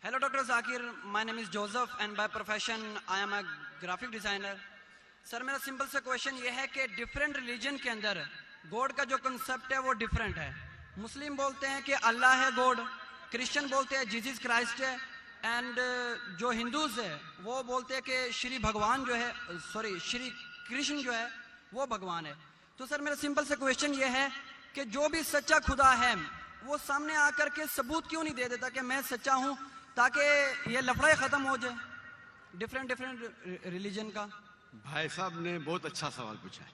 Hello, Dr. Zakir. My name is Joseph, and by profession, I am a graphic designer. Sir मेरा simple सा question ये है कि different religion के अंदर गॉड का जो कंसेप्ट है वो डिफरेंट है. मुस्लिम बोलते हैं कि अल्लाह है गॉड, क्रिश्चियन बोलते हैं जीसस क्राइस्ट है, एंड जो हिंदूज है वो बोलते हैं कि श्री भगवान जो है श्री कृष्ण जो है वो भगवान है. तो सर मेरा सिंपल सा क्वेश्चन ये है कि जो भी सच्चा खुदा है वो सामने आकर के सबूत क्यों नहीं दे देता कि मैं सच्चा हूँ, ताकि ये लफड़ा ख़त्म हो जाए डिफरेंट रिलीजन का. भाई साहब ने बहुत अच्छा सवाल पूछा है.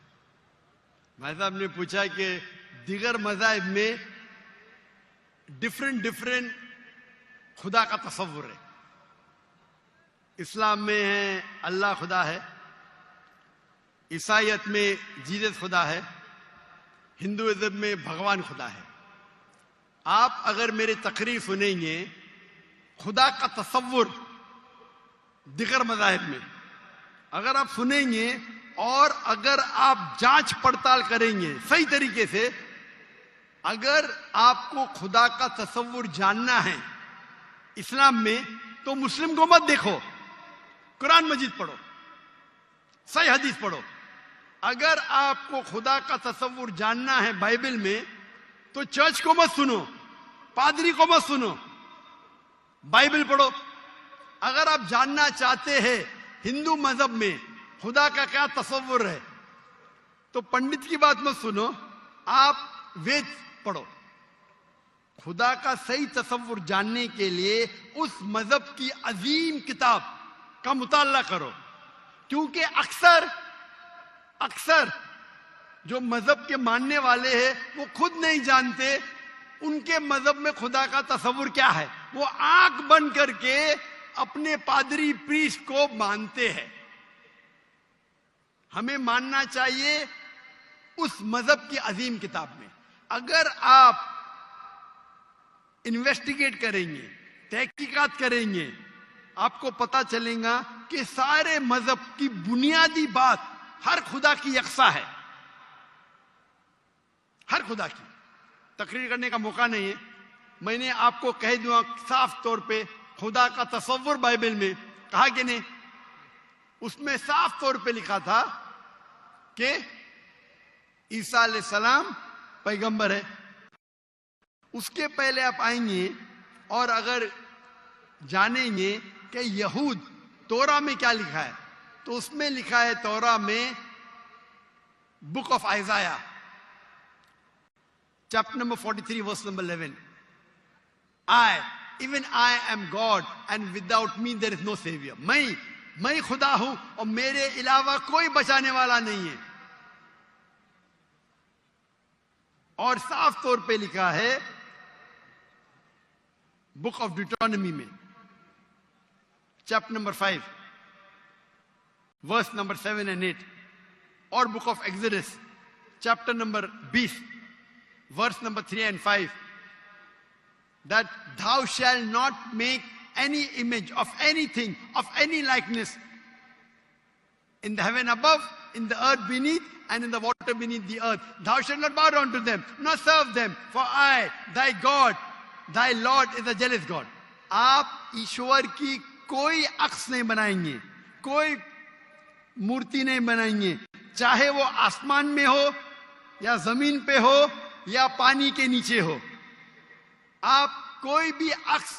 भाई साहब ने पूछा कि दिगर मज़ाहिब में डिफरेंट खुदा का तसव्वुर है. इस्लाम में है अल्लाह खुदा है, ईसाईयत में जीसस खुदा है, हिंदुइज्म में भगवान खुदा है. आप अगर मेरी तकरीर सुनेंगे खुदा का तसव्वुर दिगर मज़ाहिब में अगर आप सुनेंगे और अगर आप जांच पड़ताल करेंगे सही तरीके से, अगर आपको खुदा का तसव्वुर जानना है इस्लाम में तो मुस्लिम को मत देखो, कुरान मजीद पढ़ो, सही हदीस पढ़ो. अगर आपको खुदा का तसव्वुर जानना है बाइबल में तो चर्च को मत सुनो, पादरी को मत सुनो, बाइबल पढ़ो. अगर आप जानना चाहते हैं हिंदू मजहब में खुदा का क्या तसव्वुर है तो पंडित की बात मत सुनो, आप वेद पढ़ो. खुदा का सही तसव्वुर जानने के लिए उस मजहब की अजीम किताब का मुताला करो, क्योंकि अक्सर जो मजहब के मानने वाले हैं वो खुद नहीं जानते उनके मजहब में खुदा का तसव्वुर क्या है. वो आंख बंद करके अपने पादरी प्रीस्ट को मानते हैं. हमें मानना चाहिए उस मजहब की अजीम किताब में. अगर आप इन्वेस्टिगेट करेंगे, तहकीकात करेंगे, आपको पता चलेगा कि सारे मजहब की बुनियादी बात हर खुदा की यकसा है. हर खुदा की तकरीर करने का मौका नहीं है. मैंने आपको कह दूंगा साफ तौर पे खुदा का तसव्वुर बाइबल में कहा कि नहीं, उसमें साफ तौर पे लिखा था कि ईसा अलैहिस्सलाम पैगंबर है. उसके पहले आप आएंगे और अगर जानेंगे कि यहूद तोरा में क्या लिखा है तो उसमें लिखा है तोरा में book of Isaiah chapter number 43 verse number 11, even I am God and without me there is no savior. मैं खुदा हूं और मेरे अलावा कोई बचाने वाला नहीं है. और साफ तौर पे लिखा है बुक ऑफ ड्यूटोनॉमी में chapter number 5 verse number 7 and 8, और book of Exodus chapter number 20 verse number 3 and 5, that thou shalt not make any image of anything, of any likeness in the heaven above, in the earth beneath, and in the water beneath the earth. Thou shalt not bow down to them, nor serve them, for I, thy God, thy Lord is a jealous God. आप ईश्वर की कोई अक्स नहीं बनाएंगे, कोई मूर्ति नहीं बनाएंगे, चाहे वो आसमान में हो या जमीन पे हो या पानी के नीचे हो. आप कोई भी अक्स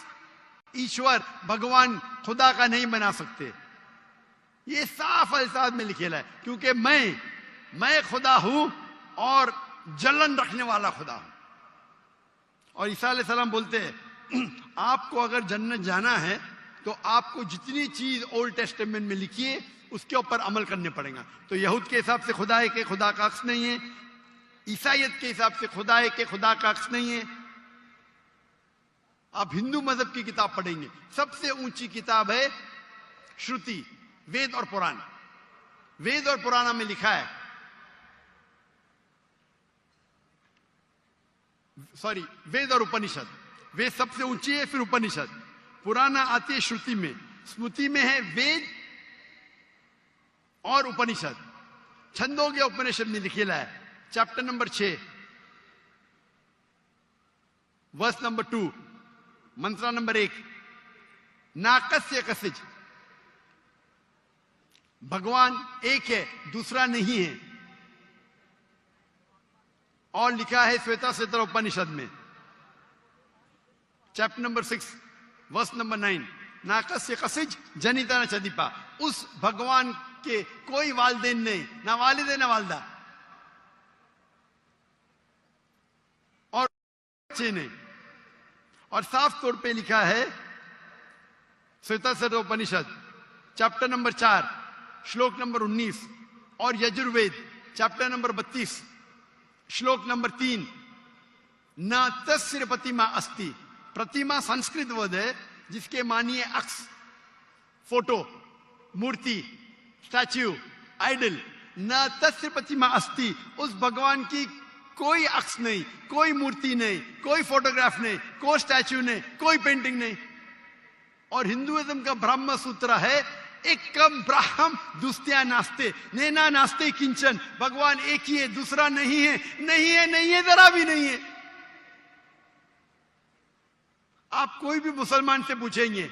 ईश्वर भगवान खुदा का नहीं बना सकते. ये साफ अल्फाज में लिखेला है, क्योंकि मैं खुदा हूं और जलन रखने वाला खुदा हूं. और ईसा अलैहिस्सलाम बोलते हैं आपको अगर जन्नत जाना है तो आपको जितनी चीज ओल्ड टेस्टामेंट में लिखी है उसके ऊपर अमल करने पड़ेगा. तो यहूद के हिसाब से खुदा है कि खुदा का अक्स नहीं है, ईसाईयत के हिसाब से खुदा है कि खुदा का अक्स नहीं है. आप हिंदू मजहब की किताब पढ़ेंगे, सबसे ऊंची किताब है श्रुति, वेद और पुराण. वेद और पुराण में लिखा है, वेद और उपनिषद. वेद सबसे ऊंची है, फिर उपनिषद, पुराना आती है श्रुति में, स्मृति में है वेद और उपनिषद. छंदोग्य उपनिषद में लिखेला है चैप्टर नंबर 6 वर्स नंबर 2, मंत्रा नंबर 1, नाकस से कसज, भगवान एक है, दूसरा नहीं है। और लिखा है श्वेता श्वेतर उपनिषद में, चैप्टर नंबर 6 वर्स नंबर 9, नाकस से कसज जनिता न चदीपा। उस भगवान के कोई वालदेन नहीं, ना वालिद है ना वालदा, और बच्चे नहीं। और साफ तौर पे लिखा है श्वेता श्वेतर उपनिषद चैप्टर नंबर 4 श्लोक नंबर 19 और यजुर्वेद चैप्टर नंबर 32 श्लोक नंबर 3, न तस्य प्रतिमा अस्ति। प्रतिमा संस्कृत वर्ड है जिसके मानिए अक्स, फोटो, मूर्ति, स्टैच्यू, आइडल। न तस्य प्रतिमा अस्ति, उस भगवान की कोई अक्स नहीं, कोई मूर्ति नहीं, कोई फोटोग्राफ नहीं, कोई स्टैच्यू नहीं, कोई पेंटिंग नहीं। और हिंदुइज्म का ब्रह्म सूत्र है, एकम ब्रह्म द्वितीया नास्ते, नैना नास्ते किंचन। भगवान एक ही है, दूसरा नहीं है, नहीं है, नहीं है, जरा भी नहीं है। आप कोई भी मुसलमान से पूछेंगे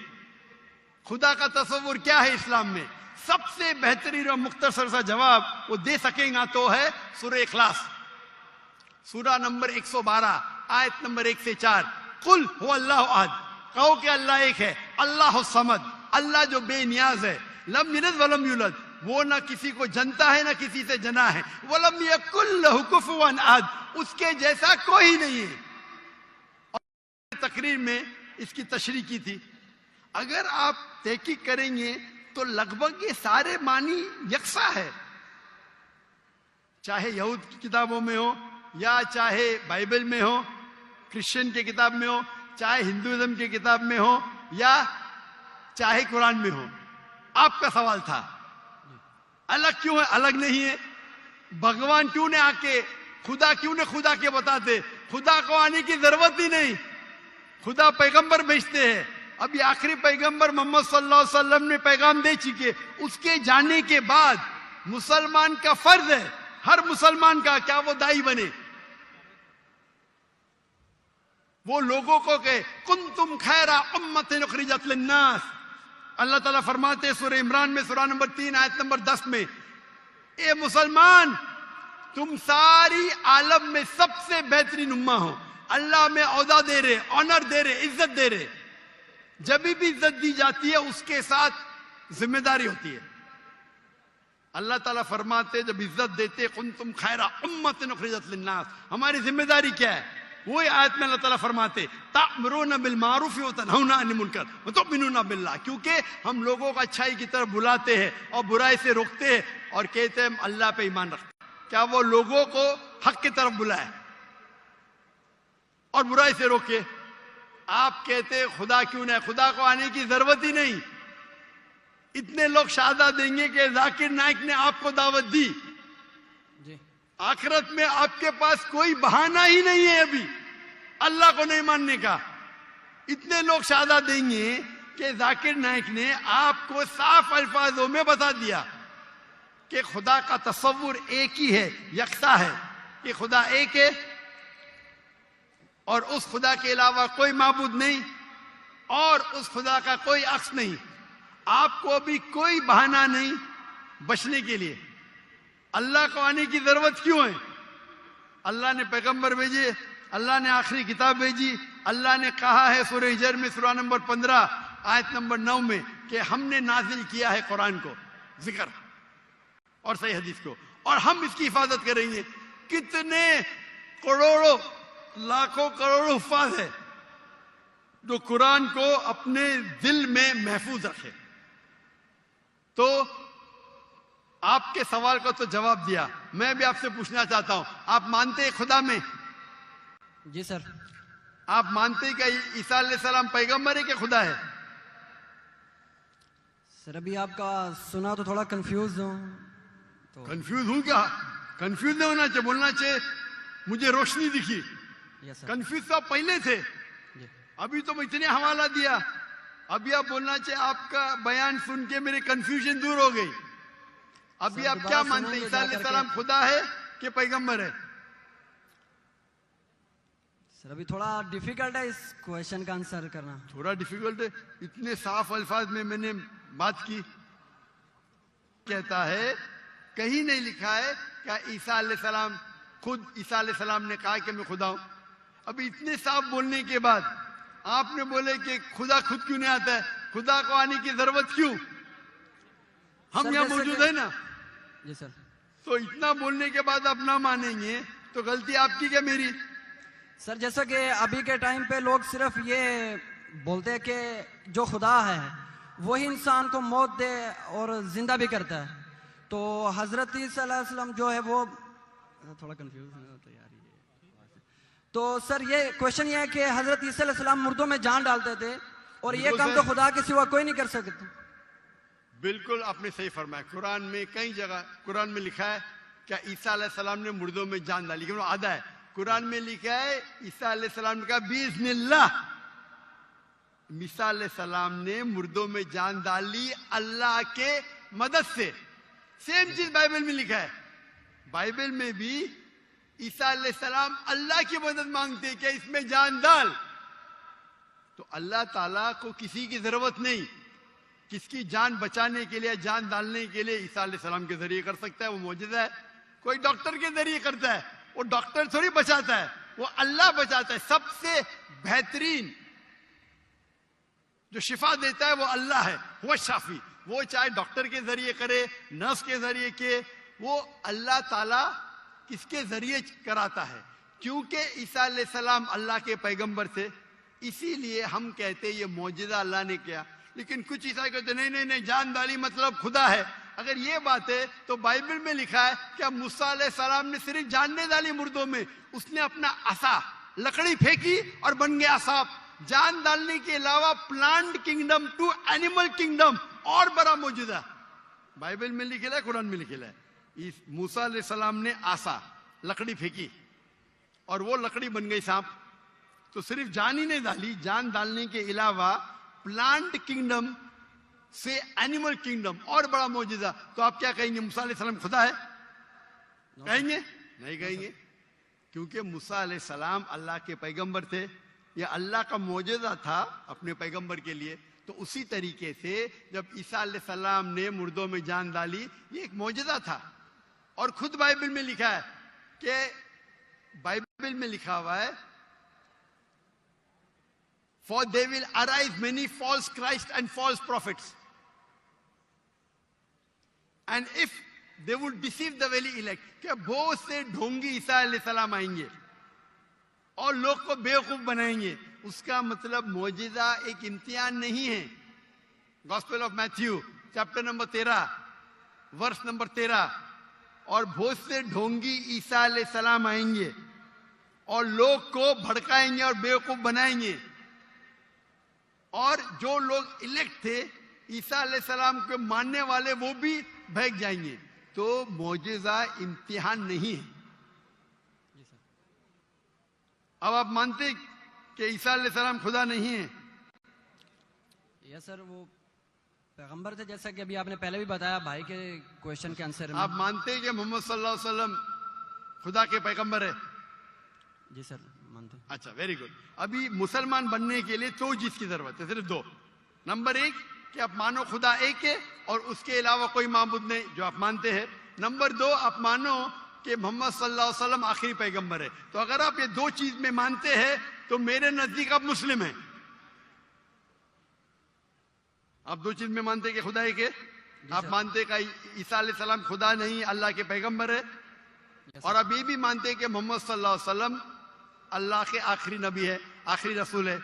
खुदा का तस्वुर क्या है इस्लाम में, सबसे बेहतरीन और मुख्तसर सा जवाब वो दे सकेगा तो है सूरह इखलास, सूरा नंबर 112 आयत नंबर 1 से 4। कुल हु अल्लाहु अहद, कहो कि अल्लाह एक है, अल्लाह समद, अल्लाह जो बेनियाज है, लम यलिद वलम यूलद, वो ना किसी को जनता है ना किसी से जना है, वलम यकुल लहु कुफुवन अहद, उसके जैसा कोई नहीं है। और तकरीर में इसकी तशरीह की थी। अगर आप तहकीक करेंगे तो लगभग ये सारे मानी यकसा है, चाहे यहूद की किताबों में हो या चाहे बाइबल में हो, क्रिश्चियन की किताब में हो, चाहे हिंदुइज्म की किताब में हो या चाहे कुरान में हो। आपका सवाल था अलग क्यों है, अलग नहीं है। भगवान क्यों ने आके, खुदा क्यों ने खुदा के बताते, खुदा को आने की जरूरत ही नहीं, खुदा पैगंबर भेजते हैं। अभी आखिरी पैगंबर मोहम्मद सल्लल्लाहु अलैहि वसल्लम ने पैगाम दे चुके, उसके जाने के बाद मुसलमान का फर्ज है, हर मुसलमान का, क्या वो दाई बने, वो लोगों को कहे कुंतुम खैरा उम्मतिन उखरिजत लिन्नास। अल्लाह ताला फरमाते हैं सूरह इमरान में सूरा नंबर 3 आयत नंबर 10 में, ए मुसलमान तुम सारी आलम में सबसे बेहतरीन उम्मा हो। अल्लाह में औदा दे रहे, ऑनर दे रहे, इज्जत दे रहे। जब भी इज्जत दी जाती है उसके साथ जिम्मेदारी होती है। अल्लाह ताला फरमाते जब इज्जत देते कुंतुम खैरा उम्मतिन उखरिजत लिन्नास, हमारी जिम्मेदारी क्या है? वही आयत में अल्लाह ताला फरमाते तामुरूना बिल मारूफ व तनहौना अनिल मुनकर व तु'मिनूना बिल्लाह, क्योंकि हम लोगों को अच्छाई की तरफ बुलाते हैं और बुराई से रोकते हैं और कहते हैं अल्लाह पे ईमान रखते। क्या वो लोगों को हक की तरफ बुलाए और बुराई से रोके? आप कहते खुदा क्यों नहीं, खुदा को आने की जरूरत ही नहीं। इतने लोग शहादत देंगे कि जाकिर नाइक ने आपको दावत दी, आखिरत में आपके पास कोई बहाना ही नहीं है अभी अल्लाह को नहीं मानने का। इतने लोग शहादत देंगे कि जाकिर नाइक ने आपको साफ अल्फाजों में बता दिया कि खुदा का तस्वुर एक ही है, यकसा है, कि खुदा एक है और उस खुदा के अलावा कोई माबूद नहीं और उस खुदा का कोई अक्स नहीं। आपको अभी कोई बहाना नहीं बचने के लिए। अल्लाह को आने की जरूरत क्यों है? अल्लाह ने पैगंबर भेजे, अल्लाह ने आखिरी किताब भेजी, अल्लाह ने कहा है सूरह हिजर में सूरा नंबर 15 आयत नंबर 9 में कि हमने नाजिल किया है कुरान को, जिक्र और सही हदीस को, और हम इसकी हिफाजत करेंगे। कितने करोड़ों लाखों करोड़ों हुफ्फाज है जो कुरान को अपने दिल में महफूज रखे। तो आपके सवाल का तो जवाब दिया, मैं भी आपसे पूछना चाहता हूं, आप मानते हैं खुदा में? जी सर। आप मानते हैं कि ईसा अलैहिस्सलाम पैगंबर है कि खुदा है? सर अभी आपका सुना तो थोड़ा कंफ्यूज हूं। तो कंफ्यूज हूं क्या? कंफ्यूज नहीं होना चाहिए, बोलना चाहिए मुझे रोशनी दिखी। Yes sir. कंफ्यूज तो आप पहले थे, जी। अभी तो मैं इतने हवाला दिया, अभी आप बोलना चाहिए आपका बयान सुन के मेरी कंफ्यूजन दूर हो गई। अभी सर, आप क्या दोबारा मानते हैं, सुनाएंगे ईसा जा करके? अलैहिस्सलाम खुदा है कि पैगंबर है? सर अभी थोड़ा डिफिकल्ट है इस क्वेश्चन का आंसर करना. थोड़ा डिफिकल्ट है, इतने साफ अल्फाज में मैंने बात की. कहता है कहीं नहीं लिखा है क्या ईसा अलैहिस्सलाम, खुद ईसा अलैहिस्सलाम ने कहा कि मैं खुदा हूं. अभी इतने साफ बोलने के बाद आपने बोले कि खुदा खुद क्यों नहीं आता है, खुदा को आने की जरूरत क्यों? हम सर, यहाँ जैसे मौजूद कि- है ना, जी सर. तो इतना बोलने के बाद आप ना मानेंगे तो गलती आपकी क्या मेरी? सर जैसा कि अभी के टाइम पे लोग सिर्फ ये बोलते हैं कि जो खुदा है वही इंसान को मौत दे और जिंदा भी करता है. तो हजरत ईसा अलैहिस्सलाम जो है वो थोड़ा कंफ्यूज है तो यार ये. तो सर ये क्वेश्चन ये है कि हजरत ईसा अलैहिस्सलाम मुर्दों में जान डालते थे और ये बिल्कुल काम सर. तो खुदा के सिवा कोई नहीं कर सकता. बिल्कुल आपने सही फरमाया. कुरान में कई जगह कुरान में लिखा है क्या ईसा अलैहिस्सलाम ने मुर्दों में जान डाली, लेकिन वो आधा है. कुरान में लिखा है ईसा अलैहिस्सलाम ने कहा बिस्मिल्लाह. ईसा अलैहिस्सलाम ने मुर्दों में जान डाली अल्लाह के मदद से. सेम चीज बाइबल में लिखा है. बाइबल में भी ईसा अलैहिस्सलाम अल्लाह की मदद मांगते हैं कि इसमें जान डाल. तो अल्लाह ताला को किसी की जरूरत नहीं. किसकी जान बचाने के लिए, जान डालने के लिए ईसा अलैहिस्सलाम के जरिए कर सकता है. वो मौजूदा है. कोई डॉक्टर के जरिए करता है, वो डॉक्टर थोड़ी बचाता है, वो अल्लाह बचाता है. सबसे बेहतरीन जो शिफा देता है वो अल्लाह है, वो शाफी. वो चाहे डॉक्टर के जरिए करे, नर्स के जरिए के, वो अल्लाह ताला किसके जरिए कराता है? क्योंकि ईसा अलैहिस्सलाम अल्लाह के पैगंबर थे, इसीलिए हम कहते ये मौजूदा अल्लाह ने किया. लेकिन कुछ ईसाई कहते नहीं नहीं नहीं, जान डाली मतलब खुदा है. अगर ये बात है तो बाइबल में लिखा है क्या मूसा अलैहिस्सलाम ने सिर्फ जान नहीं डाली मुर्दों में, उसने अपना असा लकड़ी फेंकी और बन गया सांप. जान डालने के अलावा plant kingdom to animal kingdom और बड़ा मौजूदा बाइबल में लिखेला है, कुरान में लिखेला है. इस मूसा अलैहिस्सलाम ने आसा लकड़ी फेंकी और वो लकड़ी बन गई सांप. तो सिर्फ जान ही नहीं डाली, जान डालने के अलावा प्लांट किंगडम से एनिमल किंगडम और बड़ा मौजूदा. तो आप क्या कहेंगे मूसा अलैहिस्सलाम खुदा है? कहेंगे नहीं कहेंगे, क्योंकि मूसा अलैहिस्सलाम अल्लाह के पैगंबर थे. यह अल्लाह का मौजूदा था अपने पैगंबर के लिए. तो उसी तरीके से जब ईसा अलैहिस्सलाम ने मुर्दों में जान डाली, ये एक मौजूदा था. और खुद बाइबल में लिखा है कि बाइबल में लिखा हुआ है For they will arise many false Christ and false prophets. And if they would deceive the very elect, क्या बहुत से ढोंगी ईसा अलैहिस्सलाम आएंगे और लोग को बेवकूफ बनाएंगे. उसका मतलब मौजूदा एक इम्तिहान नहीं है. Gospel of Matthew chapter number 13 verse number 13. और बहुत से ढोंगी ईसा अलैहिस्सलाम आएंगे और लोग को भड़काएंगे और बेवकूफ बनाएंगे. और जो लोग इलेक्ट थे ईसा अलैहिस्सलाम के मानने वाले, वो भी भाग जाएंगे. तो मौजूदा इम्तिहान नहीं है. अब आप मानते कि ईसा अलैहिस्सलाम खुदा नहीं है? ये सर वो पैगंबर थे, जैसा कि अभी आपने पहले भी बताया भाई के क्वेश्चन के आंसर में. आप मानते हैं कि मोहम्मद सल्लल्लाहु अलैहि वसल्लम खुदा के पैगंबर है? जी सर मानते हैं. अच्छा, वेरी गुड. अभी मुसलमान बनने के लिए दो चीज की जरूरत है, सिर्फ दो. नंबर एक कि आप मानो खुदा एक है और उसके अलावा कोई माबूद नहीं, जो आप मानते हैं. नंबर दो, आप मानो कि मोहम्मद सल्लल्लाहु अलैहि वसल्लम आखिरी पैगंबर है. तो अगर आप ये दो चीज में मानते हैं तो मेरे नजदीक आप मुस्लिम हैं. आप दो चीज में मानते हैं कि खुदा एक है. आप मानते हैं कि ईसा अलैहिस्सलाम खुदा नहीं, अल्लाह के पैगंबर है. और आप ये भी मानते हैं कि मोहम्मद सल्लल्लाहु अलैहि वसल्लम अल्लाह के आखिरी नबी है, आखिरी रसूल है.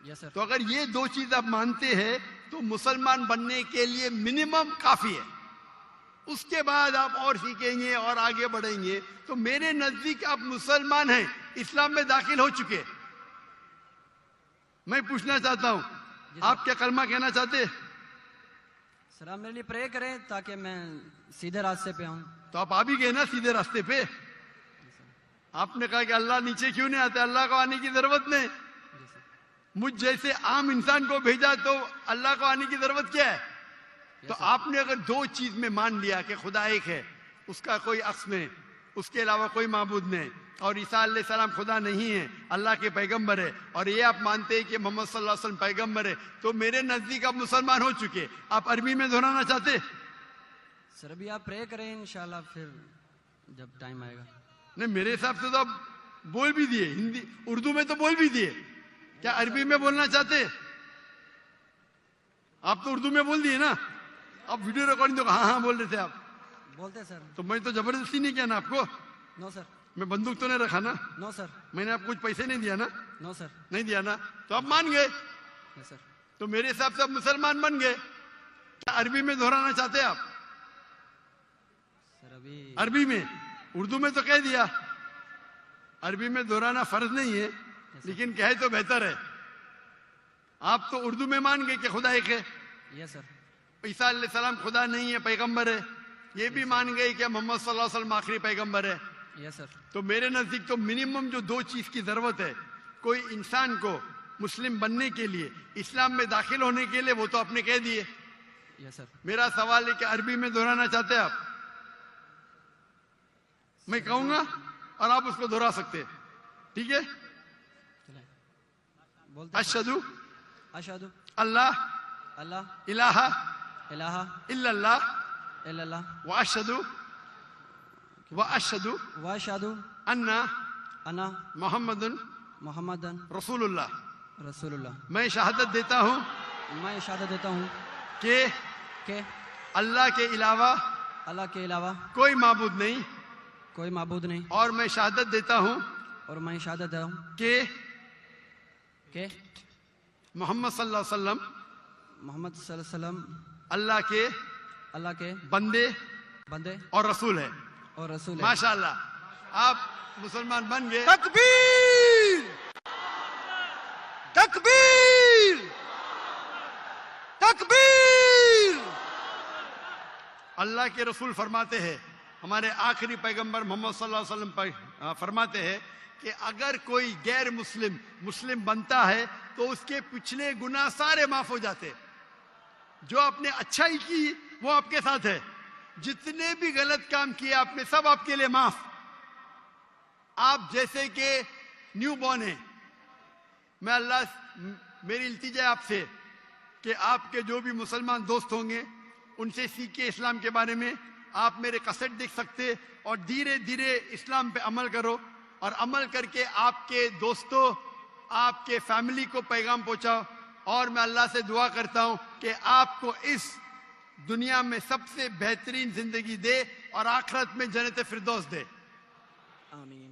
Yes sir. तो अगर ये दो चीज आप मानते हैं तो मुसलमान बनने के लिए मिनिमम काफी है. उसके बाद आप और सीखेंगे और आगे बढ़ेंगे. तो मेरे नजदीक आप मुसलमान हैं, इस्लाम में दाखिल हो चुके. मैं पूछना चाहता हूं, आप क्या कलमा कहना चाहते हैं? सर आप मेरे लिए प्रे करें ताकि मैं सीधे रास्ते पे आऊं. तो आप आ भी गए ना सीधे रास्ते पे. आपने कहा कि अल्लाह नीचे क्यों नहीं आते, अल्लाह को आने की जरूरत नहीं. मुझ जैसे आम इंसान को भेजा तो अल्लाह को आने की जरूरत क्या है? तो आपने अगर दो चीज में मान लिया कि खुदा एक है, उसका कोई अक्स नहीं, उसके अलावा कोई माबूद नहीं, اور عیسیٰ علیہ السلام خدا نہیں ہے، اللہ کے پیغمبر ہے، اور یہ آپ مانتے ہیں کہ محمد صلی اللہ علیہ وسلم پیغمبر ہے، تو میرے نزدیک آپ مسلمان ہو چکے. آپ عربی میں دہرانا چاہتے؟ سر ابھی آپ پرے کریں انشاءاللہ، پھر جب ٹائم آئے گا. نہیں، میرے حساب سے تو آپ بول بھی دیے، ہندی اردو میں تو بول بھی دیے. کیا عربی میں بولنا چاہتے؟ آپ تو اردو میں بول دیے نا. آپ ویڈیو ریکارڈنگ تو ہاں بول رہے تھے آپ. بولتے سر. تو میں تو زبردستی نہیں کیا نا آپ کو. نو سر. میں بندوق تو نہیں رکھا نا. نو سر. میں نے آپ کو کچھ پیسے نہیں دیا نا. نو سر. نہیں دیا نا. تو آپ مان گئے. یس سر. تو میرے حساب سے آپ مسلمان بن گئے. کیا عربی میں دہرانا چاہتے آپ؟ سر ابھی عربی میں. اردو میں تو کہہ دیا. عربی میں دہرانا فرض نہیں ہے، لیکن کہے تو بہتر ہے. آپ تو اردو میں مان گئے کہ خدا ایک ہے. یس سر. عیسیٰ علیہ السلام خدا نہیں ہے، پیغمبر ہے. یہ بھی مان گئے کہ محمد صلی اللہ علیہ وسلم آخری پیغمبر ہے. یس سر. تو میرے نزدیک تو منیمم جو دو چیز کی ضرورت ہے کوئی انسان کو مسلم بننے کے لیے، اسلام میں داخل ہونے کے لیے، وہ تو آپ نے کہہ دیے. یس سر. میرا سوال ہے کہ عربی میں دہرانا چاہتے ہیں آپ؟ میں کہوں گا اور آپ اس کو دہرا سکتے. ٹھیک ہے. بولتے. اشہدو اشہدو اللہ اللہ الہ الہ الا اللہ الا اللہ واشہدو واشہدو ان انا محمد محمد رسول اللہ. رسول اللہ. میں شہادت دیتا ہوں میں شہادت دیتا ہوں کہ کہ اللہ کے علاوہ اللہ کے علاوہ کوئی معبود نہیں، کوئی معبود نہیں، اور میں شہادت دیتا ہوں اور میں شہادت دیتا ہوں کہ کہ محمد صلی اللہ علیہ وسلم محمد صلی اللہ علیہ وسلم اللہ کے کے بندے بندے اور رسول ہے. اور رسول ہے. ماشاءاللہ آپ مسلمان بن گئے. تکبیر تکبیر تکبیر. اللہ کے رسول فرماتے ہیں، ہمارے آخری پیغمبر محمد صلی اللہ علیہ وسلم فرماتے ہیں کہ اگر کوئی غیر مسلم بنتا ہے تو اس کے پچھلے گناہ سارے معاف ہو جاتے. جو آپ نے اچھائی کی وہ آپ کے ساتھ ہے، جتنے بھی غلط کام کیے آپ نے سب آپ کے لیے معاف. آپ جیسے کہ نیو بورن ہیں. میں اللہ میری التجا ہے آپ سے کہ آپ کے جو بھی مسلمان دوست ہوں گے ان سے سیکھیں اسلام کے بارے میں. آپ میرے کیسٹ دیکھ سکتے اور دھیرے دھیرے اسلام پہ عمل کرو، اور عمل کر کے آپ کے دوستوں، آپ کے فیملی کو پیغام پہنچاؤ. اور میں اللہ سے دعا کرتا ہوں کہ آپ کو اس دنیا میں سب سے بہترین زندگی دے اور آخرت میں جنت فردوس دے. آمین.